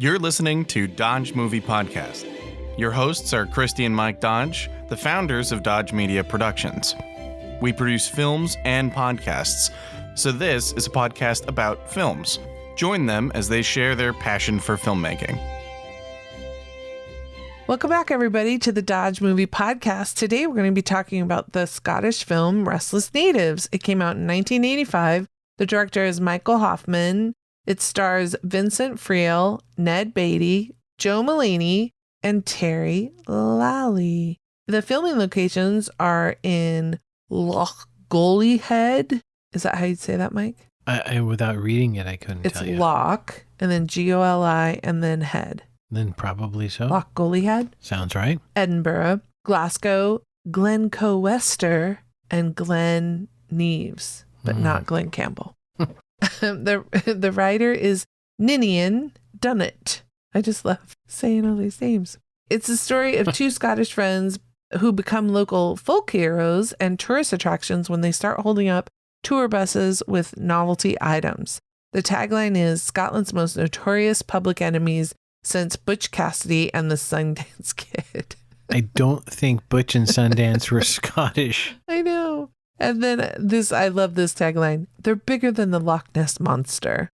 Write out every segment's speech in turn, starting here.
You're listening to Dodge Movie Podcast. Your hosts are Christy and Mike Dodge, the founders of Dodge Media Productions. We produce films and podcasts, so this is a podcast about films. Join them as they share their passion for filmmaking. Welcome back, everybody, to the Dodge Movie Podcast. Today, we're going to be talking about the Scottish film Restless Natives. It came out in 1985. The director is Michael Hoffman. It stars Vincent Friel, Ned Beatty, Joe Mulaney, and Terry Lally. The filming locations are in Loch Golyhead. Is that how you'd say that, Mike? I without reading it, I couldn't tell you. It's Loch, and then Goli, and then Head. Then probably so. Loch Golyhead. Sounds right. Edinburgh, Glasgow, Glencoe-Wester, and Glen Neves, but not Glen Campbell. The writer is Ninian Dunnett. I just love saying all these names. It's the story of two Scottish friends who become local folk heroes and tourist attractions when they start holding up tour buses with novelty items. The tagline is Scotland's most notorious public enemies since Butch Cassidy and the Sundance Kid. I don't think Butch and Sundance were Scottish. I know. And then I love this tagline. They're bigger than the Loch Ness Monster.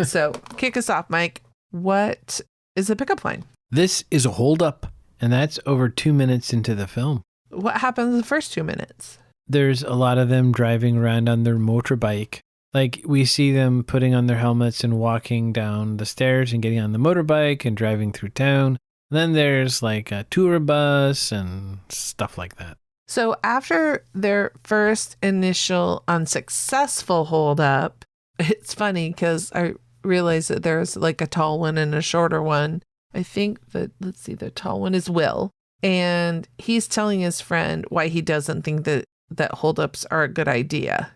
So kick us off, Mike. What is the pickup line? This is a holdup, and that's over 2 minutes into the film. What happens in the first 2 minutes? There's a lot of them driving around on their motorbike. Like, we see them putting on their helmets and walking down the stairs and getting on the motorbike and driving through town. Then there's like a tour bus and stuff like that. So after their first initial unsuccessful holdup, it's funny because I realized that there's like a tall one and a shorter one. I think that, the tall one is Will. And he's telling his friend why he doesn't think that holdups are a good idea.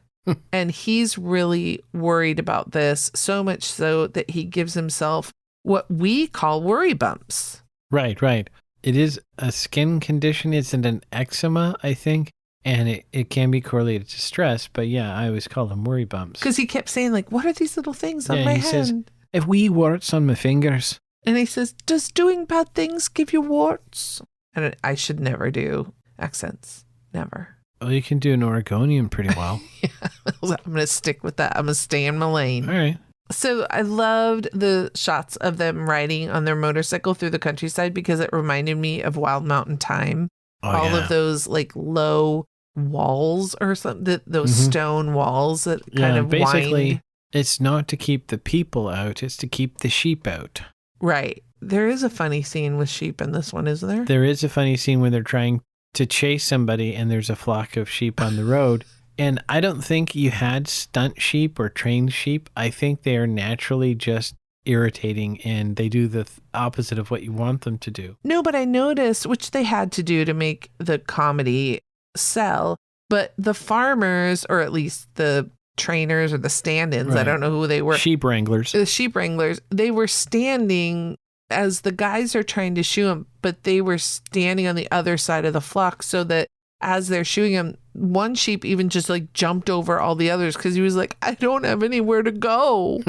And he's really worried about this, so much so that he gives himself what we call worry bumps. Right. It is a skin condition. It's an eczema, I think. And it can be correlated to stress. But yeah, I always call them worry bumps. Because he kept saying, like, what are these little things on my he hand? says, if wee warts on my fingers. And he says, does doing bad things give you warts? And I should never do accents. Never. Well, you can do an Oregonian pretty well. Yeah, I'm going to stick with that. I'm going to stay in my lane. All right. So I loved the shots of them riding on their motorcycle through the countryside because it reminded me of Wild Mountain Thyme. All of those like low walls or something, those stone walls that kind of basically, wind. It's not to keep the people out, it's to keep the sheep out. Right. There is a funny scene with sheep in this one, isn't there? There is a funny scene where they're trying to chase somebody and there's a flock of sheep on the road. And I don't think you had stunt sheep or trained sheep. I think they are naturally just irritating and they do the opposite of what you want them to do. No, but I noticed, which they had to do to make the comedy sell, but the farmers, or at least the trainers or the stand-ins, right. I don't know who they were. Sheep wranglers. The sheep wranglers, they were standing as the guys are trying to shoe them, but they were standing on the other side of the flock so that as they're shooting him, one sheep even just like jumped over all the others because he was like, I don't have anywhere to go.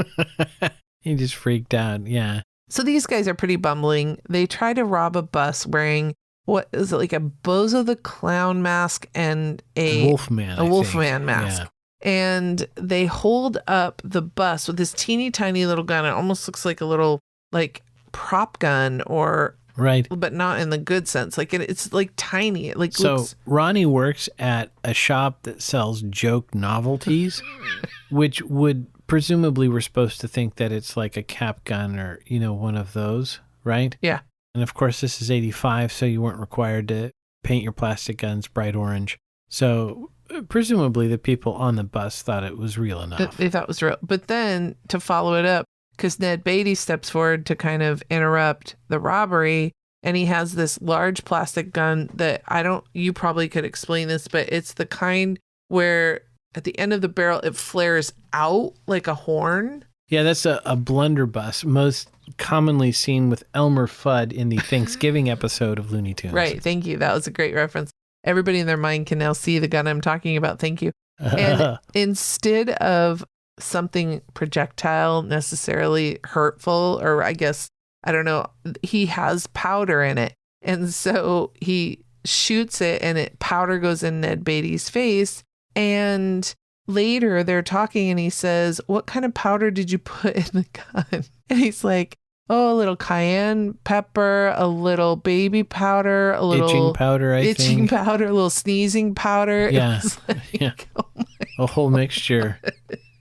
He just freaked out. Yeah. So these guys are pretty bumbling. They try to rob a bus wearing, what is it, like a Bozo the Clown mask and a Wolfman mask. Yeah. And they hold up the bus with this teeny tiny little gun. It almost looks like a little like prop gun or... Right. But not in the good sense. Like it's like tiny. It looks... Ronnie works at a shop that sells joke novelties, which would presumably we're supposed to think that it's like a cap gun or, one of those, right? Yeah. And of course, this is 85, so you weren't required to paint your plastic guns bright orange. So presumably the people on the bus thought it was real enough. They thought it was real. But then to follow it up, because Ned Beatty steps forward to kind of interrupt the robbery, and he has this large plastic gun that you probably could explain this, but it's the kind where at the end of the barrel, it flares out like a horn. Yeah, that's a blunderbuss, most commonly seen with Elmer Fudd in the Thanksgiving episode of Looney Tunes. Right, thank you. That was a great reference. Everybody in their mind can now see the gun I'm talking about. Thank you. And instead of something projectile necessarily hurtful, or I guess I don't know, he has powder in it. And so he shoots it and powder goes in Ned Beatty's face. And later they're talking and he says, what kind of powder did you put in the gun? And he's like, oh, a little cayenne pepper, a little baby powder, a little itching powder, itching powder, a little sneezing powder. Yeah. It was like, Yeah. oh my A whole mixture.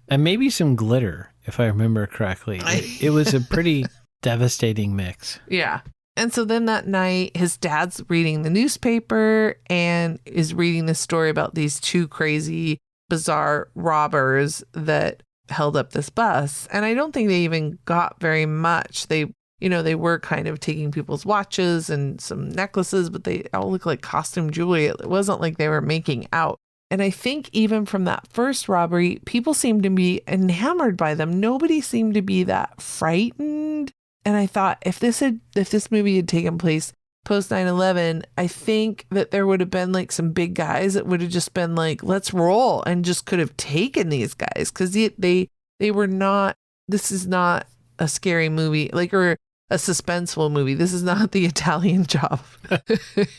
And maybe some glitter, if I remember correctly. It was a pretty devastating mix. Yeah. And so then that night, his dad's reading the newspaper and is reading the story about these two crazy, bizarre robbers that held up this bus. And I don't think they even got very much. They were kind of taking people's watches and some necklaces, but they all look like costume jewelry. It wasn't like they were making out. And I think even from that first robbery, people seemed to be enamored by them. Nobody seemed to be that frightened. And I thought if this movie had taken place post 9/11, I think that there would have been like some big guys that would have just been like, let's roll, and just could have taken these guys, because they were not. This is not a scary movie, or a suspenseful movie. This is not The Italian Job.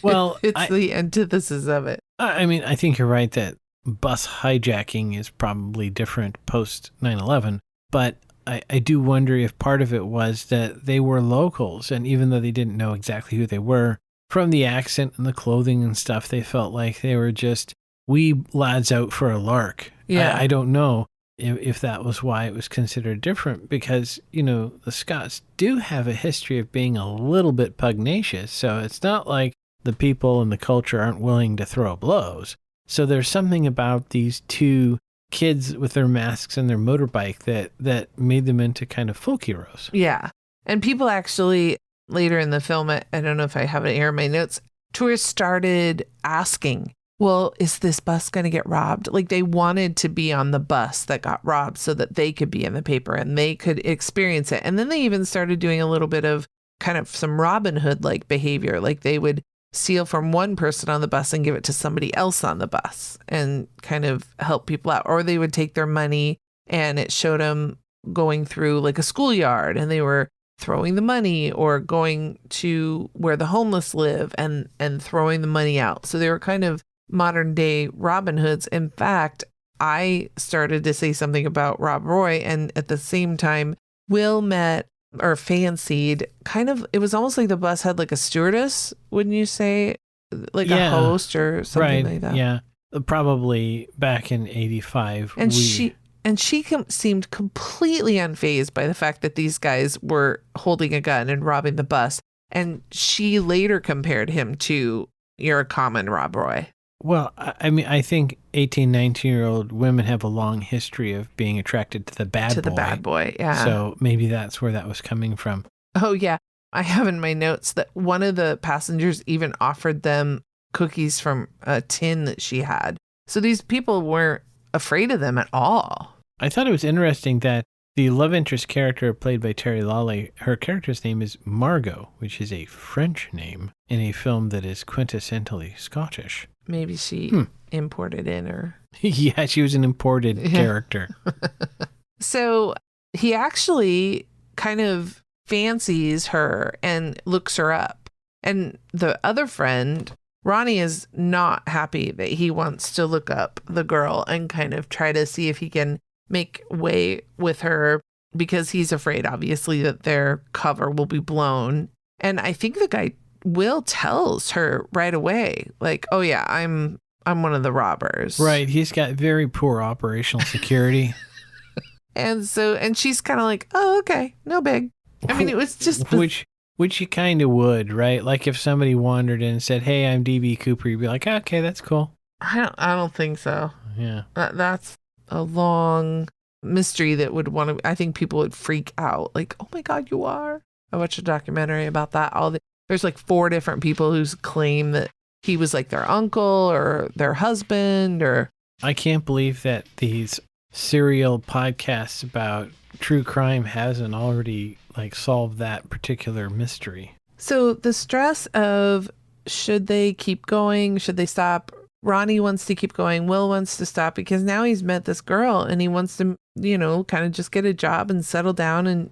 Well, it's the antithesis of it. I mean, I think you're right that bus hijacking is probably different post 9/11, but I do wonder if part of it was that they were locals, and even though they didn't know exactly who they were, from the accent and the clothing and stuff, they felt like they were just wee lads out for a lark. Yeah. I don't know if that was why it was considered different, because, the Scots do have a history of being a little bit pugnacious, so it's not like the people and the culture aren't willing to throw blows. So there's something about these two kids with their masks and their motorbike that made them into kind of folk heroes. Yeah. And people actually, later in the film, I don't know if I have it here in my notes, tourists started asking, well, is this bus going to get robbed? Like, they wanted to be on the bus that got robbed so that they could be in the paper and they could experience it. And then they even started doing a little bit of kind of some Robin Hood-like behavior. Like, they would steal from one person on the bus and give it to somebody else on the bus and kind of help people out. Or they would take their money, and it showed them going through like a schoolyard and they were throwing the money, or going to where the homeless live and throwing the money out. So they were kind of modern day Robin Hoods. In fact, I started to say something about Rob Roy, and at the same time, Will met or fancied kind of, it was almost like the bus had like a stewardess, wouldn't you say? Like a host or something like that. Yeah. Probably back in 85. And she seemed completely unfazed by the fact that these guys were holding a gun and robbing the bus. And she later compared him to your common Rob Roy. Well, I mean, I think 18, 19-year-old women have a long history of being attracted to the bad boy. To the bad boy, yeah. So maybe that's where that was coming from. Oh, yeah. I have in my notes that one of the passengers even offered them cookies from a tin that she had. So these people weren't afraid of them at all. I thought it was interesting that the love interest character played by Terry Lawley, her character's name is Margot, which is a French name in a film that is quintessentially Scottish. Maybe she imported in her. Yeah, she was an imported character. So he actually kind of fancies her and looks her up. And the other friend, Ronnie, is not happy that he wants to look up the girl and kind of try to see if he can make way with her, because he's afraid, obviously, that their cover will be blown. And I think the guy, Will, tells her right away, like, oh yeah, I'm one of the robbers. Right. He's got very poor operational security. And she's kind of like, oh, okay, no big. I mean, it was just which you kind of would, right? Like if somebody wandered in and said, hey, I'm DB Cooper, you'd be like, okay, that's cool. I don't think so. Yeah. That's a long mystery that would want to, I think people would freak out. Like, oh my God, you are. I watched a documentary about that. There's like 4 different people who claim that he was like their uncle or their husband, or. I can't believe that these serial podcasts about true crime hasn't already like solved that particular mystery. So the stress of, should they keep going? Should they stop? Ronnie wants to keep going. Will wants to stop because now he's met this girl and he wants to, kind of just get a job and settle down and,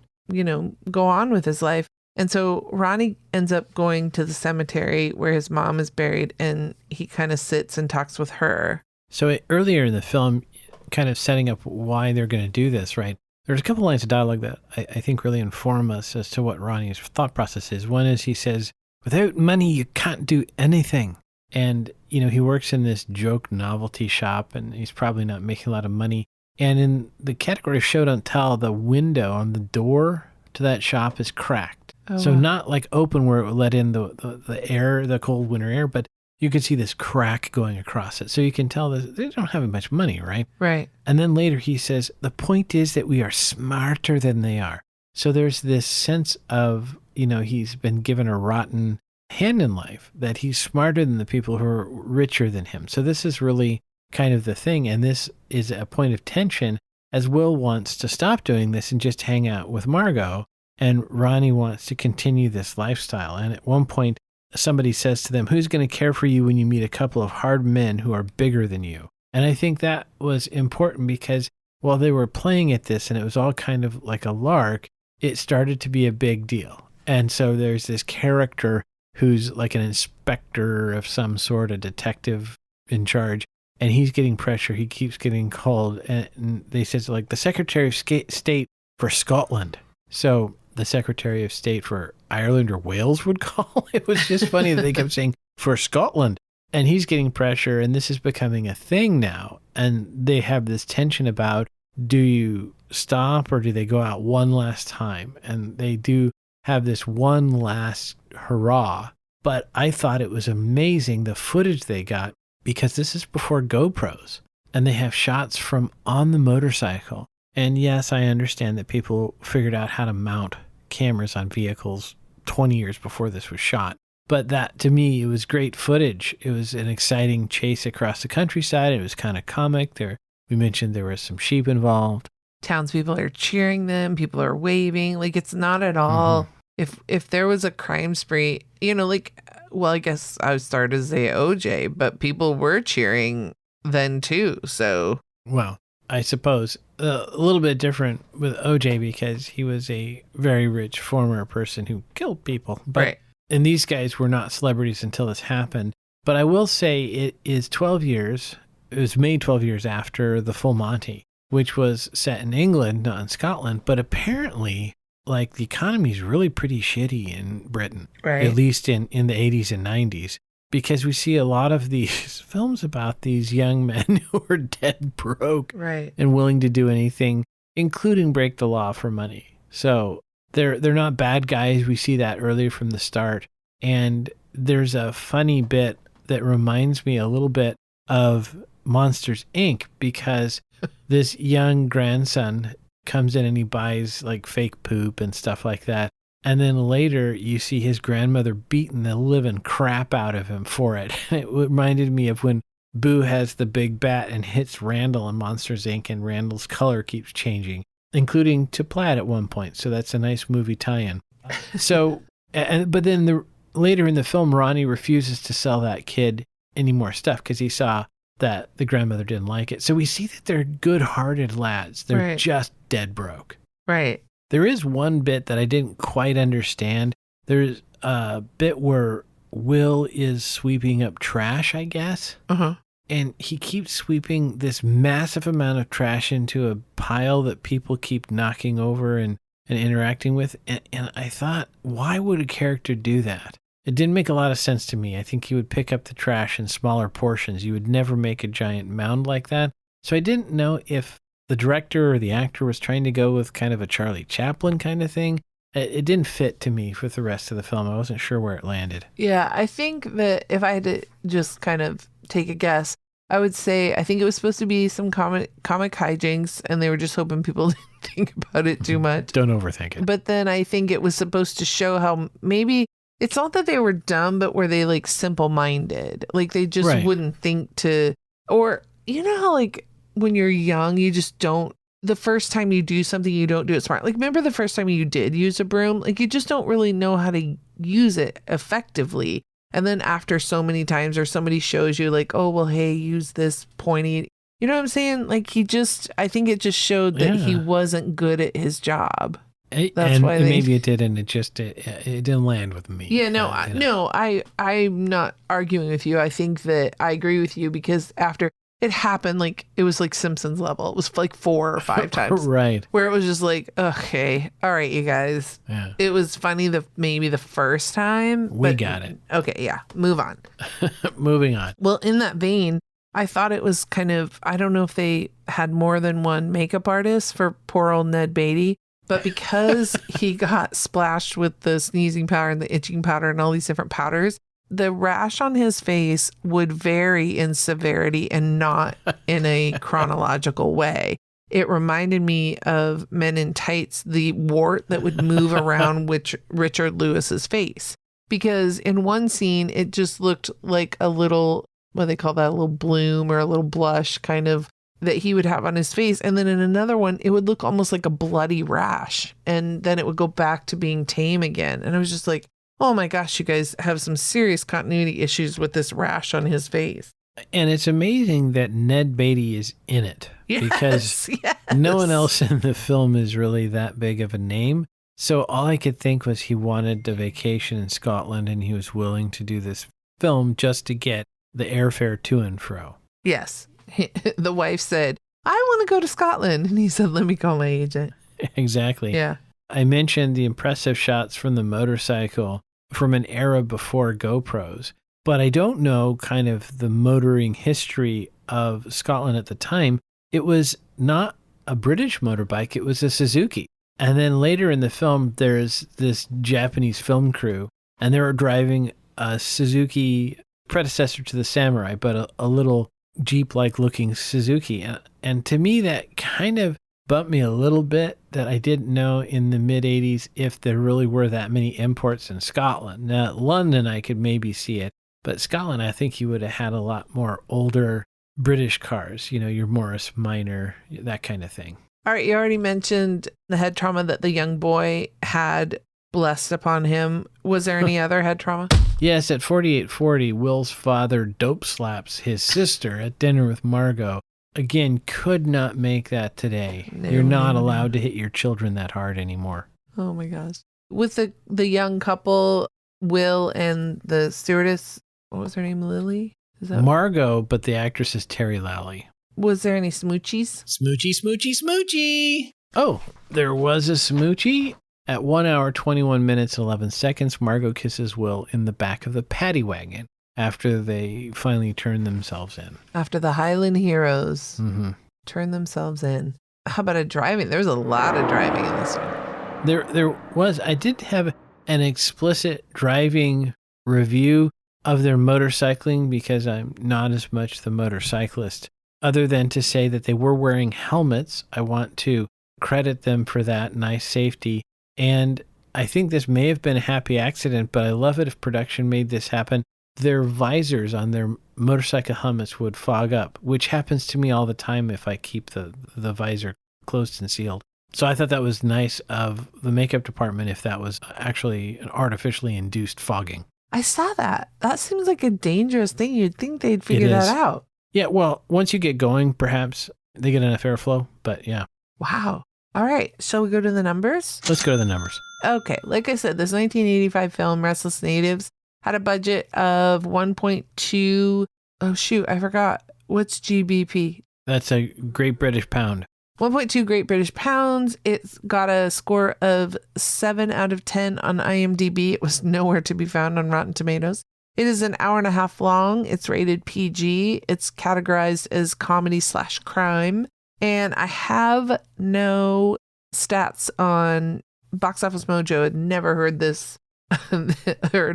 go on with his life. And so Ronnie ends up going to the cemetery where his mom is buried, and he kind of sits and talks with her. So earlier in the film, kind of setting up why they're going to do this, right? There's a couple lines of dialogue that I think really inform us as to what Ronnie's thought process is. One is he says, without money, you can't do anything. And, he works in this joke novelty shop, and he's probably not making a lot of money. And in the category of show don't tell, the window on the door to that shop is cracked. Oh, so wow. not like open where it would let in the air, the cold winter air, but you could see this crack going across it. So you can tell that they don't have much money, right? Right. And then later he says, the point is that we are smarter than they are. So there's this sense of, he's been given a rotten hand in life, that he's smarter than the people who are richer than him. So this is really kind of the thing. And this is a point of tension as Will wants to stop doing this and just hang out with Margot. And Ronnie wants to continue this lifestyle. And at one point, somebody says to them, who's going to care for you when you meet a couple of hard men who are bigger than you? And I think that was important because while they were playing at this and it was all kind of like a lark, it started to be a big deal. And so there's this character who's like an inspector of some sort, a detective in charge, and he's getting pressure. He keeps getting called. And they said, like, the Secretary of State for Scotland. So the Secretary of State for Ireland or Wales would call. It was just funny that they kept saying for Scotland. And he's getting pressure, and this is becoming a thing now. And they have this tension about, do you stop or do they go out one last time? And they do have this one last hurrah. But I thought it was amazing the footage they got, because this is before GoPros. And they have shots from on the motorcycle. And yes, I understand that people figured out how to mount cameras on vehicles 20 years before this was shot. But that, to me, it was great footage. It was an exciting chase across the countryside. It was kind of comic. We mentioned there was some sheep involved. Townspeople are cheering them. People are waving. Like, it's not at all. If there was a crime spree, I guess I would start as a OJ, but people were cheering then too. So, well, I suppose a little bit different with OJ because he was a very rich former person who killed people. But right. And these guys were not celebrities until this happened. But I will say it is 12 years. It was made 12 years after the Full Monty, which was set in England, not in Scotland. But apparently, like, the economy is really pretty shitty in Britain, right. At least in the 80s and 90s, because we see a lot of these films about these young men who are dead broke, right, and willing to do anything, including break the law for money. So they're not bad guys. We see that earlier from the start. And there's a funny bit that reminds me a little bit of Monsters, Inc., because this young grandson comes in and he buys like fake poop and stuff like that. And then later you see his grandmother beating the living crap out of him for it. It reminded me of when Boo has the big bat and hits Randall in Monsters, Inc., and Randall's color keeps changing, including to plaid at one point. So that's a nice movie tie-in. So, but then later in the film, Ronnie refuses to sell that kid any more stuff because he saw that the grandmother didn't like it. So we see that they're good-hearted lads. They're right. just dead broke. Right. There is one bit that I didn't quite understand. There's a bit where Will is sweeping up trash, I guess. Uh-huh. And he keeps sweeping this massive amount of trash into a pile that people keep knocking over and interacting with. And I thought, why would a character do that? It didn't make a lot of sense to me. I think he would pick up the trash in smaller portions. You would never make a giant mound like that. So I didn't know if the director or the actor was trying to go with kind of a Charlie Chaplin kind of thing. It didn't fit to me with the rest of the film. I wasn't sure where it landed. Yeah, I think that if I had to just kind of take a guess, I would say I think it was supposed to be some comic hijinks, and they were just hoping people didn't think about it too much. Don't overthink it. But then I think it was supposed to show how maybe it's not that they were dumb, but were they like simple-minded? Like they just right. wouldn't think to, or you know how like when you're young, you just don't, the first time you do something, you don't do it smart. Like remember the first time you did use a broom? Like you just don't really know how to use it effectively. And then after so many times or somebody shows you like, oh, well, hey, use this pointy, you know what I'm saying? Like I think it just showed that he wasn't good at his job. That's why maybe it did, and it didn't land with me. Yeah, I'm not arguing with you. I think that I agree with you because after it happened, like it was like Simpsons level. It was like 4 or 5 times, right? Where it was just like, okay, all right, you guys. Yeah. It was funny maybe the first time. We got it. Okay, yeah, move on. Moving on. Well, in that vein, I thought it was kind of, I don't know if they had more than one makeup artist for poor old Ned Beatty, but because he got splashed with the sneezing powder and the itching powder and all these different powders, the rash on his face would vary in severity and not in a chronological way. It reminded me of Men in Tights, the wart that would move around Richard Lewis's face. Because in one scene, it just looked like a little, what do they call that, a little bloom or a little blush kind of that he would have on his face. And then in another one, it would look almost like a bloody rash. And then it would go back to being tame again. And I was just like, oh my gosh, you guys have some serious continuity issues with this rash on his face. And it's amazing that Ned Beatty is in it. Yes, because yes. no one else in the film is really that big of a name. So all I could think was he wanted a vacation in Scotland and he was willing to do this film just to get the airfare to and fro. Yes. The wife said, I want to go to Scotland. And he said, let me call my agent. Exactly. Yeah. I mentioned the impressive shots from the motorcycle from an era before GoPros, but I don't know kind of the motoring history of Scotland at the time. It was not a British motorbike, it was a Suzuki. And then later in the film, there's this Japanese film crew, and they were driving a Suzuki predecessor to the Samurai, but a little Jeep-like looking Suzuki. And to me, that kind of bumped me a little bit that I didn't know in the mid-'80s if there really were that many imports in Scotland. Now, London, I could maybe see it, but Scotland, I think you would have had a lot more older British cars, you know, your Morris Minor, that kind of thing. All right, you already mentioned the head trauma that the young boy had blessed upon him. Was there any other head trauma? Yes, at 4840, Will's father dope slaps his sister at dinner with Margot. Again, could not make that today. No, You're not no, allowed to hit your children that hard anymore. Oh my gosh. With the young couple, Will and the stewardess, what was her name, Lily? Is that Margot, but the actress is Terry Lally. Was there any smoochies? Smoochy, smoochy, smoochy. Oh, there was a smoochie. At 1 hour, 21 minutes, 11 seconds, Margot kisses Will in the back of the paddy wagon after they finally turn themselves in. After the Highland Heroes Mm-hmm. themselves in. How about a driving? There's a lot of driving in this one. There was. I did have an explicit driving review of their motorcycling because I'm not as much the motorcyclist, other than to say that they were wearing helmets. I want to credit them for that nice safety. And I think this may have been a happy accident, but I love it if production made this happen. Their visors on their motorcycle helmets would fog up, which happens to me all the time if I keep the visor closed and sealed. So I thought that was nice of the makeup department if that was actually an artificially induced fogging. I saw that. That seems like a dangerous thing. You'd think they'd figure that out. Yeah, well, once you get going, perhaps they get enough airflow, but yeah. Wow. All right. Shall we go to the numbers? Let's go to the numbers. Okay. Like I said, this 1985 film, Restless Natives, had a budget of 1.2. Oh, shoot. I forgot. What's GBP? That's a Great British Pound. 1.2 Great British Pounds. It's got a score of 7 out of 10 on IMDb. It was nowhere to be found on Rotten Tomatoes. It is an hour and a half long. It's rated PG. It's categorized as comedy/crime. And I have no stats on Box Office Mojo. I'd never heard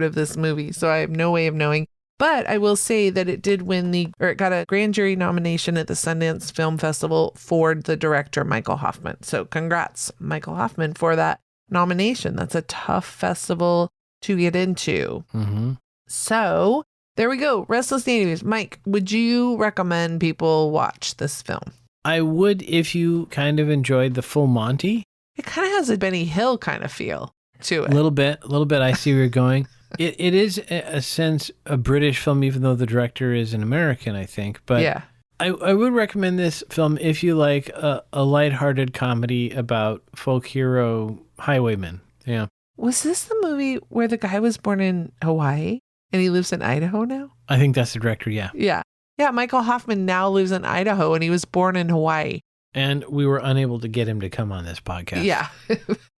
of this movie, so I have no way of knowing. But I will say that it did win it got a grand jury nomination at the Sundance Film Festival for the director, Michael Hoffman. So congrats, Michael Hoffman, for that nomination. That's a tough festival to get into. Mm-hmm. So there we go. Restless Natives. Mike, would you recommend people watch this film? I would if you kind of enjoyed the full Monty. It kind of has a Benny Hill kind of feel to it. A little bit. I see where you're going. It is a sense a British film, even though the director is an American, I think. But yeah. I would recommend this film if you like a lighthearted comedy about folk hero highwaymen. Yeah. Was this the movie where the guy was born in Hawaii and he lives in Idaho now? I think that's the director, yeah. Yeah. Yeah, Michael Hoffman now lives in Idaho and he was born in Hawaii. And we were unable to get him to come on this podcast. Yeah.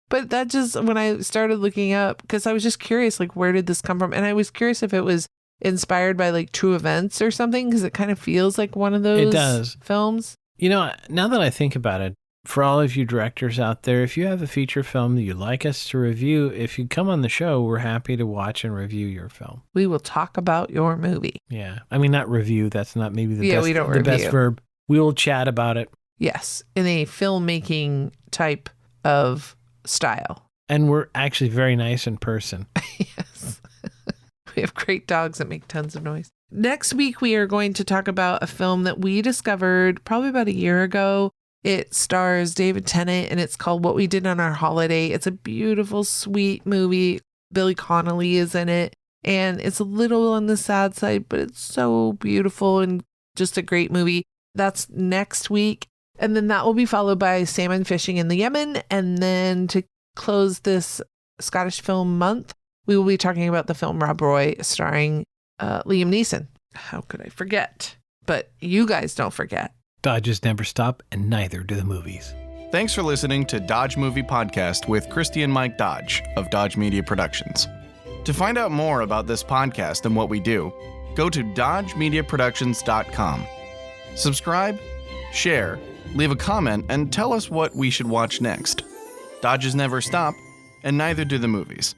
But that just, when I started looking up, because I was just curious, like, where did this come from? And I was curious if it was inspired by like true events or something, because it kind of feels like one of those It does. films. You know, now that I think about it, for all of you directors out there, if you have a feature film that you'd like us to review, if you come on the show, we're happy to watch and review your film. We will talk about your movie. Yeah. I mean, not review. That's not maybe the Yeah, we don't review. best verb. We will chat about it. Yes, in a filmmaking type of style. And we're actually very nice in person. Yes. We have great dogs that make tons of noise. Next week, we are going to talk about a film that we discovered probably about a year ago. It stars David Tennant, and it's called What We Did on Our Holiday. It's a beautiful, sweet movie. Billy Connolly is in it, and it's a little on the sad side, but it's so beautiful and just a great movie. That's next week. And then that will be followed by Salmon Fishing in the Yemen. And then to close this Scottish Film Month, we will be talking about the film Rob Roy starring Liam Neeson. How could I forget? But you guys don't forget. Dodges never stop, and neither do the movies. Thanks for listening to Dodge Movie Podcast with Christy and Mike Dodge of Dodge Media Productions. To find out more about this podcast and what we do, go to dodgemediaproductions.com. Subscribe, share, leave a comment, and tell us what we should watch next. Dodges never stop, and neither do the movies.